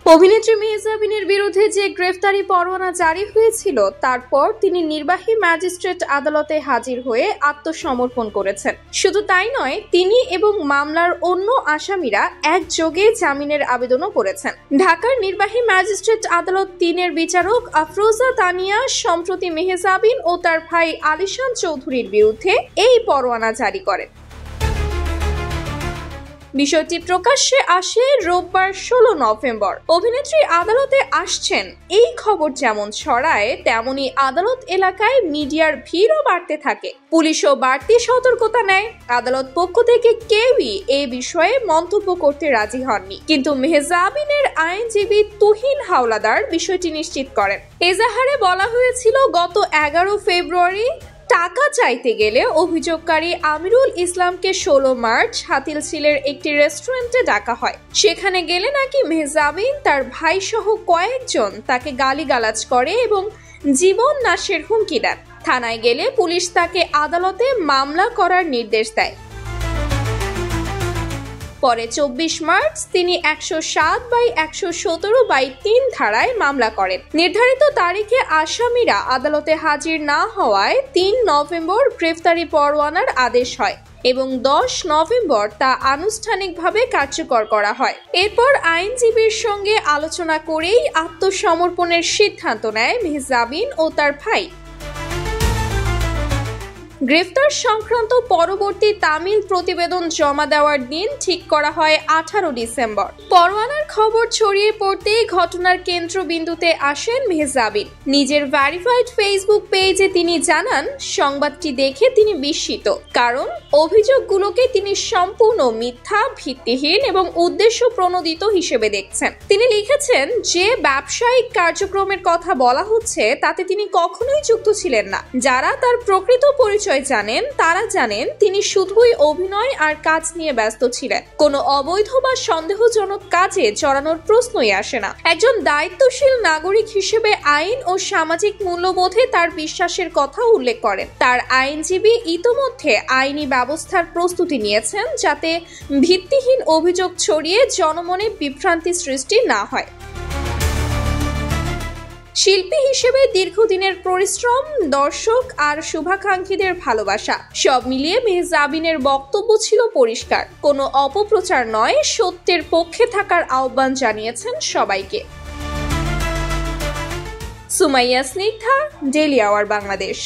অভিনেত্রী মেহজাবিনের বিরুদ্ধে যে গ্রেফতারি পরোয়ানা জারি হয়েছিল তারপর তিনি নির্বাহী ম্যাজিস্ট্রেট আদালতে হাজির হয়ে আত্মসমর্পণ করেছেন। শুধু তাই নয়, তিনি এবং মামলার অন্য আসামিরা একযোগে জামিনের আবেদনও করেছেন। ঢাকার নির্বাহী ম্যাজিস্ট্রেট আদালত ৩-এর বিচারক আফরোজা তানিয়া সম্প্রতি মেহজাবিন ও তার ভাই আলিশান চৌধুরীর বিরুদ্ধে এই পরোয়ানা জারি করেন। বিষয়টি প্রকাশ্যে আসে রোববার ১৬ নভেম্বর। অভিনেত্রী আদালতে আসছেন এই খবর যেমন ছড়ায়, তেমনি আদালত এলাকায় মিডিয়ার ভিড়ও বাড়তে থাকে। পুলিশও বাড়তি সতর্কতা নেয়। আদালত পক্ষ থেকে কেউই এই বিষয়ে মন্তব্য করতে রাজি হননি, কিন্তু মেহজাবিনের আইনজীবী তুহিন হাওলাদার বিষয়টি নিশ্চিত করেন। এজাহারে বলা হয়েছিল, গত ১১ ফেব্রুয়ারি টাকা চাইতে গেলে অভিযোগকারী আমিরুল ইসলামকে ১৬ মার্চ হাতিলঝিলের একটি রেস্টুরেন্টে ডাকা হয়। সেখানে গেলে নাকি মেহজাবিন, তার ভাই সহ কয়েকজন তাকে গালিগালাজ করে এবং জীবন নাশের হুমকি দেন। থানায় গেলে পুলিশ তাকে আদালতে মামলা করার নির্দেশ দেয়। পরে ২৪ মার্চ তিনি ১০৭/১১৭/৩ ধারায় মামলা করেন। নির্ধারিত তারিখে আসামিরা আদালতে হাজির না হওয়ায় ৩ নভেম্বর গ্রেফতারি পরোয়ানার আদেশ হয় এবং ১০ নভেম্বর তা আনুষ্ঠানিকভাবে কার্যকর করা হয়। এরপর আইনজীবীর সঙ্গে আলোচনা করেই আত্মসমর্পণের সিদ্ধান্ত নেয় মেহজাবিন ও তার ভাই। গ্রেফতার সংক্রান্ত পরবর্তী তামিল প্রতিবেদন জমা দেওয়ার দিন ঠিক করা হয় ১৮ ডিসেম্বর। পরোয়ানার খবর ছড়িয়ে পড়তেই ঘটনার কেন্দ্রবিন্দুতে আসেন মেহজাবিন। নিজের ভেরিফাইড ফেসবুক পেজে তিনি জানান, সংবাদটি দেখে তিনি বিস্মিত, কারণ অভিযোগগুলোকে তিনি সম্পূর্ণ মিথ্যা, ভিত্তিহীন এবং উদ্দেশ্য প্রণোদিত হিসেবে দেখছেন। তিনি লিখেছেন, যে ব্যবসায়িক কার্যক্রমের কথা বলা হচ্ছে তাতে তিনি কখনোই যুক্ত ছিলেন না। যারা তার প্রকৃত পরিচয় জানেন তারা জানেন তিনি শুধুই অভিনয় আর কাজ নিয়ে ব্যস্ত ছিলেন। কোনো অবৈধ বা সন্দেহজনক কাজে জড়ানোর প্রশ্নই আসে না। একজন দায়িত্বশীল নাগরিক হিসেবে আইন ও সামাজিক মূল্যবোধে তার বিশ্বাসের কথা উল্লেখ করেন। তার আইনজীবী ইতোমধ্যে আইনি ব্যবস্থার প্রস্তুতি নিয়েছেন, যাতে ভিত্তিহীন অভিযোগ ছড়িয়ে জনমনে বিভ্রান্তি সৃষ্টি না হয়। শিল্পী হিসেবে দীর্ঘদিনের পরিশ্রম, দর্শক আর শুভাকাঙ্ক্ষীদের ভালোবাসা সব মিলিয়ে মেহজাবিনের বক্তব্য ছিল পরিষ্কার। কোনো অপপ্রচার নয়, সত্যের পক্ষে থাকার আহ্বান জানিয়েছেন সবাইকে। Sumaiya Snigdha, Daily Our Bangladesh.